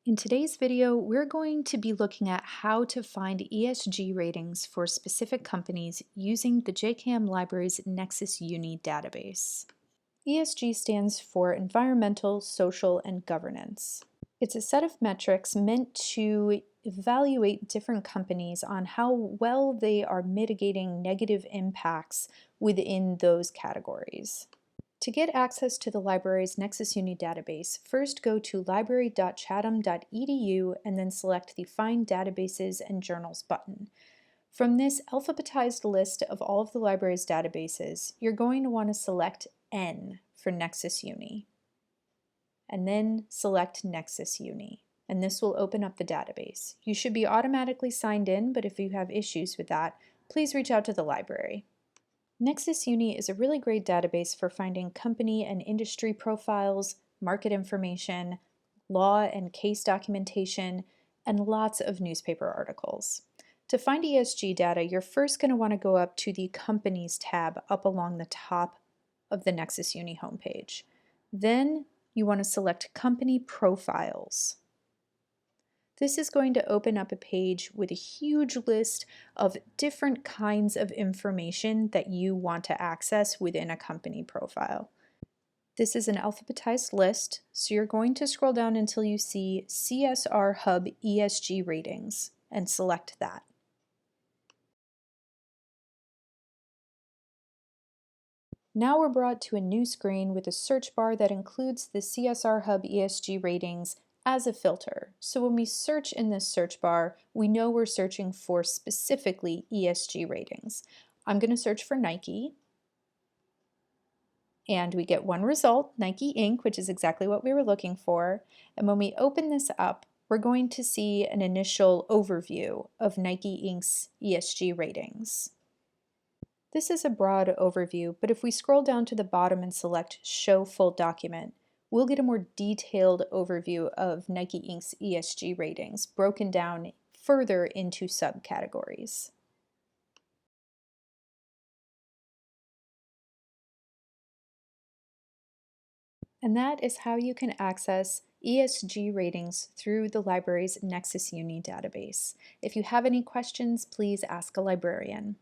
In today's video, we're going to be looking at how to find ESG ratings for specific companies using the JKM Library's NexisUni database. ESG stands for Environmental, Social, and Governance. It's a set of metrics meant to evaluate different companies on how well they are mitigating negative impacts within those categories. To get access to the library's NexisUni database, first go to library.chatham.edu and then select the Find Databases and Journals button. From this alphabetized list of all of the library's databases, you're going to want to select N for NexisUni, and then select NexisUni, and this will open up the database. You should be automatically signed in, but if you have issues with that, please reach out to the library. NexisUni is a really great database for finding company and industry profiles, market information, law and case documentation, and lots of newspaper articles. To find ESG data, you're first going to want to go up to the Companies tab up along the top of the NexisUni homepage. Then you want to select Company Profiles. This is going to open up a page with a huge list of different kinds of information that you want to access within a company profile. This is an alphabetized list, so you're going to scroll down until you see CSR Hub ESG ratings and select that. Now we're brought to a new screen with a search bar that includes the CSR Hub ESG ratings as a filter. So when we search in this search bar, we know we're searching for specifically ESG ratings. I'm going to search for Nike, and we get one result, Nike Inc., which is exactly what we were looking for. And when we open this up, we're going to see an initial overview of Nike Inc.'s ESG ratings. This is a broad overview, but if we scroll down to the bottom and select Show Full Document, we'll get a more detailed overview of Nike Inc.'s ESG ratings, broken down further into subcategories. And that is how you can access ESG ratings through the library's NexisUni database. If you have any questions, please ask a librarian.